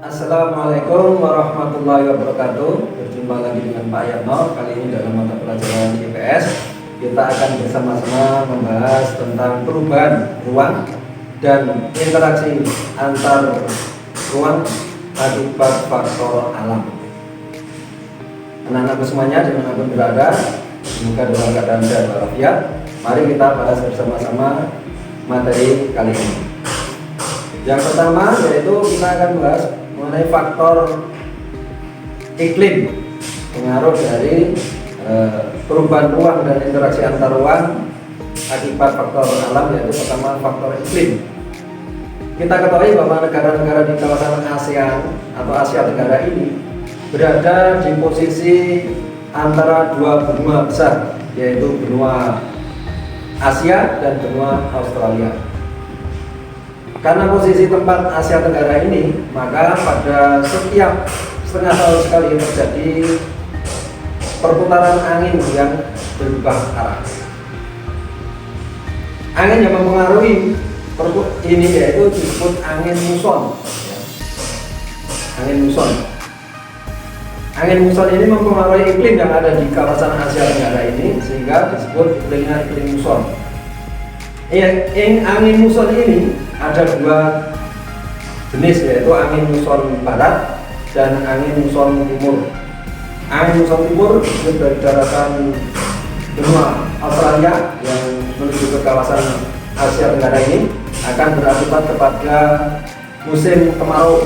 Assalamualaikum warahmatullahi wabarakatuh. Berjumpa lagi dengan Pak Yatno. Kali ini dalam mata pelajaran IPS kita akan bersama-sama membahas tentang perubahan ruang dan interaksi antar ruang akibat faktor alam. Anak-anakku semuanya dimanapun berada, semoga dalam keadaan sehat walafiat. Mari kita bahas bersama-sama materi kali ini. Yang pertama yaitu kita akan bahas mengenai faktor iklim, pengaruh dari perubahan ruang dan interaksi antar ruang akibat faktor alam, yaitu pertama faktor iklim. Kita ketahui bahwa negara-negara di kawasan ASEAN atau Asia Tenggara ini berada di posisi antara dua benua besar, yaitu benua Asia dan benua Australia. Karena posisi tempat Asia Tenggara ini, maka pada setiap setengah tahun sekali terjadi perputaran angin yang berubah arah. Angin yang mempengaruhi ini yaitu disebut angin muson. Angin muson. Angin muson ini mempengaruhi iklim yang ada di kawasan Asia Tenggara ini, sehingga disebut iklimnya iklim muson. Angin muson ini ada dua jenis, yaitu angin muson barat dan angin muson timur. Angin muson timur itu dari daratan benua Australia yang menuju ke kawasan Asia Tenggara ini akan berakibat kepada musim kemarau.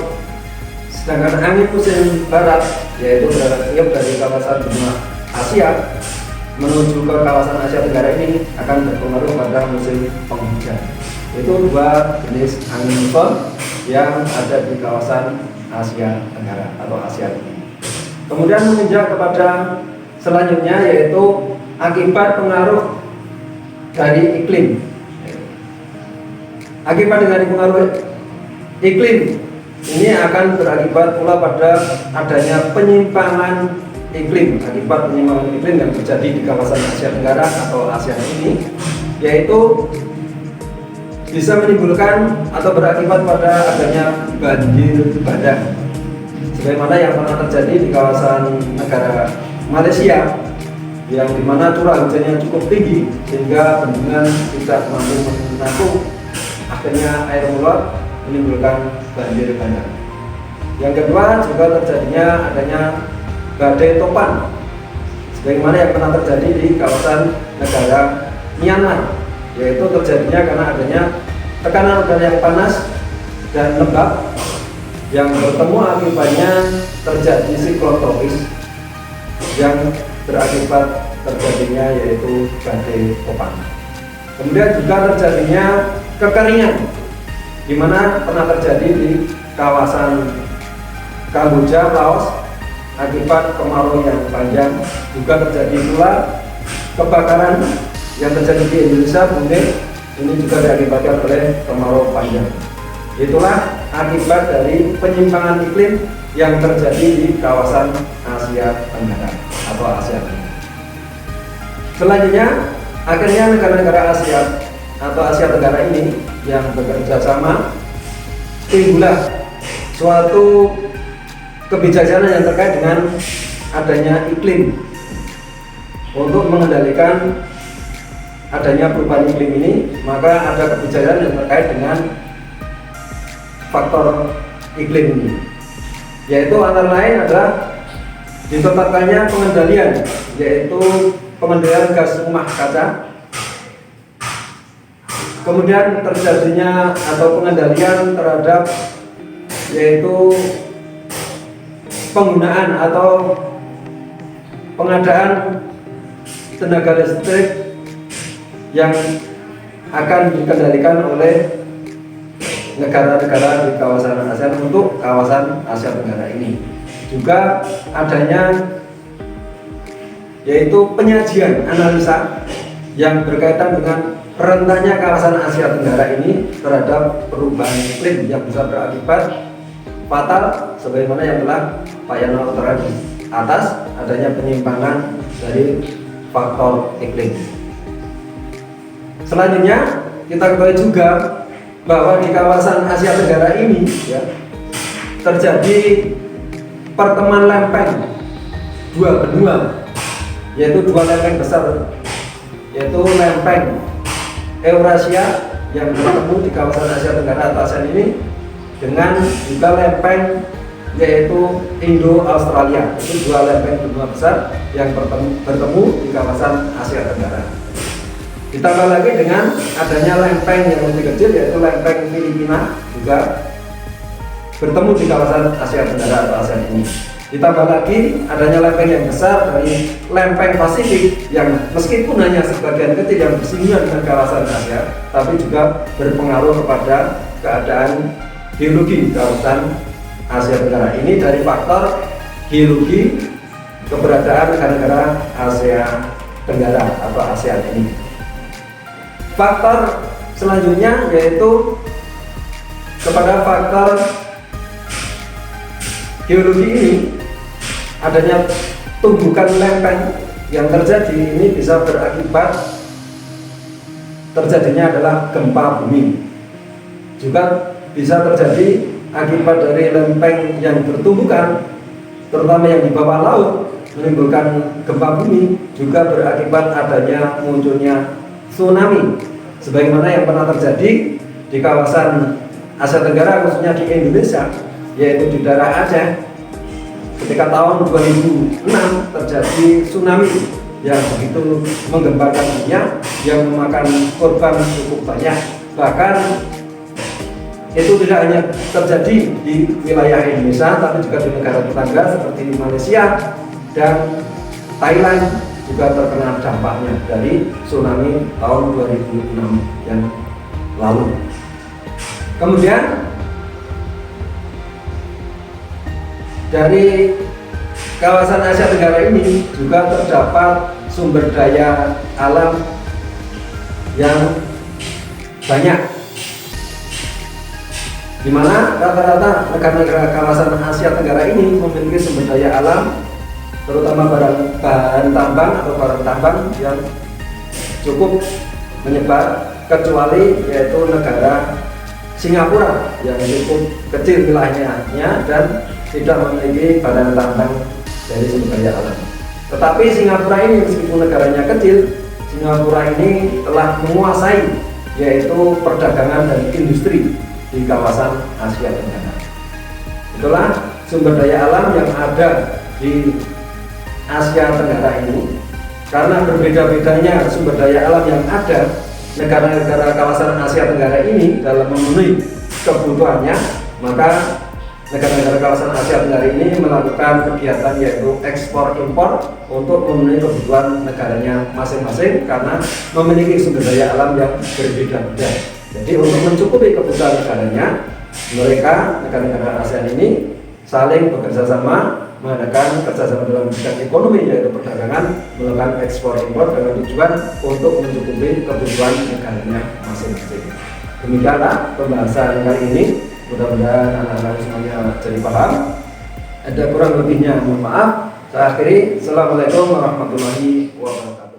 Sedangkan angin musim barat yaitu berada dari kawasan benua Asia menuju ke kawasan Asia Tenggara ini akan berpengaruh pada musim penghujan. Itu dua jenis angin muson yang ada di kawasan Asia Tenggara atau ASEAN. Kemudian menginjak kepada selanjutnya yaitu akibat pengaruh dari iklim. Akibat dari pengaruh iklim ini akan berakibat pula pada adanya penyimpangan iklim. Akibat penyimpangan iklim yang terjadi di kawasan Asia Tenggara atau ASEAN ini, yaitu bisa menimbulkan atau berakibat pada adanya banjir bandang, sebagaimana yang pernah terjadi di kawasan negara Malaysia, yang dimana curah hujannya cukup tinggi sehingga bendungan tidak mampu menampung, akhirnya air meluap menimbulkan banjir bandang. Yang kedua juga terjadinya adanya badai topan, sebagaimana yang pernah terjadi di kawasan negara Myanmar, yaitu terjadinya karena adanya tekanan udara yang panas dan lembab yang bertemu, akibatnya terjadi siklon tropis yang berakibat terjadinya yaitu badai topan. Kemudian juga terjadinya kekeringan, di mana pernah terjadi di kawasan Kamboja, Laos, akibat kemarau yang panjang. Juga terjadi pula kebakaran yang terjadi di Indonesia, Brunei, ini juga diakibatkan oleh kemarau panjang. Itulah akibat dari penyimpangan iklim yang terjadi di kawasan Asia Tenggara atau ASEAN. Selanjutnya, akhirnya negara-negara Asia atau Asia Tenggara ini yang bekerja sama, timbullah suatu kebijaksanaan yang terkait dengan adanya iklim untuk mengendalikan adanya perubahan iklim ini. Maka ada kebijakan yang terkait dengan faktor iklim ini, yaitu antara lain adalah ditetapkannya pengendalian, yaitu pengendalian gas rumah kaca. Kemudian terjadinya atau pengendalian terhadap yaitu penggunaan atau pengadaan tenaga listrik yang akan dikendalikan oleh negara-negara di kawasan ASEAN untuk kawasan Asia Tenggara ini. Juga adanya yaitu penyajian analisa yang berkaitan dengan rentannya kawasan Asia Tenggara ini terhadap perubahan iklim yang bisa berakibat fatal, sebagaimana yang telah Pak Yatno utarakan di atas, adanya penyimpangan dari faktor iklim. Selanjutnya kita ketahui juga bahwa di kawasan Asia Tenggara ini ya, terjadi pertemuan lempeng dua benua, yaitu dua lempeng besar, yaitu lempeng Eurasia yang bertemu di kawasan Asia Tenggara atau ASEAN ini dengan juga lempeng yaitu Indo-Australia. Itu dua lempeng benua besar yang bertemu di kawasan Asia Tenggara. Ditambah lagi dengan adanya lempeng yang lebih kecil yaitu lempeng Filipina juga bertemu di kawasan Asia Tenggara atau ASEAN ini. Ditambah lagi adanya lempeng yang besar dari lempeng Pasifik yang meskipun hanya sebagian kecil yang bersinggungan dengan kawasan Asia, tapi juga berpengaruh kepada keadaan geologi kawasan Asia Tenggara. Ini dari faktor geologi keberadaan negara-negara Asia Tenggara atau ASEAN ini. Faktor selanjutnya yaitu kepada faktor geologi ini, adanya tumbukan lempeng yang terjadi ini bisa berakibat terjadinya adalah gempa bumi. Juga bisa terjadi akibat dari lempeng yang bertumbukan, terutama yang di bawah laut, menimbulkan gempa bumi, juga berakibat adanya munculnya tsunami, sebagaimana yang pernah terjadi di kawasan Asia Tenggara, khususnya di Indonesia, yaitu di daerah Aceh ketika tahun 2006 terjadi tsunami yang begitu menggemparkan dunia, yang memakan korban cukup banyak. Bahkan itu tidak hanya terjadi di wilayah Indonesia, tapi juga di negara tetangga seperti Malaysia dan Thailand juga terkena dampaknya dari tsunami tahun 2006 yang lalu. Kemudian dari kawasan Asia Tenggara ini juga terdapat sumber daya alam yang banyak, di mana rata-rata negara-negara kawasan Asia Tenggara ini memiliki sumber daya alam, terutama bahan tambang atau barang tambang yang cukup menyebar, kecuali yaitu negara Singapura yang cukup kecil wilayahnya dan tidak memiliki badan tambang dari sumber daya alam. Tetapi Singapura ini meskipun negaranya kecil, Singapura ini telah menguasai yaitu perdagangan dan industri di kawasan Asia Tenggara. Itulah sumber daya alam yang ada di Asia Tenggara ini. Karena berbeda-bedanya sumber daya alam yang ada, negara-negara kawasan Asia Tenggara ini dalam memenuhi kebutuhannya, maka negara-negara kawasan Asia Tenggara ini melakukan kegiatan yaitu ekspor impor untuk memenuhi kebutuhan negaranya masing-masing karena memiliki sumber daya alam yang berbeda-beda. Jadi untuk mencukupi kebutuhan negaranya, mereka negara-negara ASEAN ini saling bekerja sama, mengadakan kerjasama dalam bidang ekonomi yaitu perdagangan, melakukan ekspor impor dengan tujuan untuk mencukupi kebutuhan negaranya masing-masing. Demikianlah pembahasan kali ini. Mudah-mudahan anak-anak semuanya jadi paham. Ada kurang lebihnya mohon maaf. Saya akhiri. Assalamualaikum warahmatullahi wabarakatuh.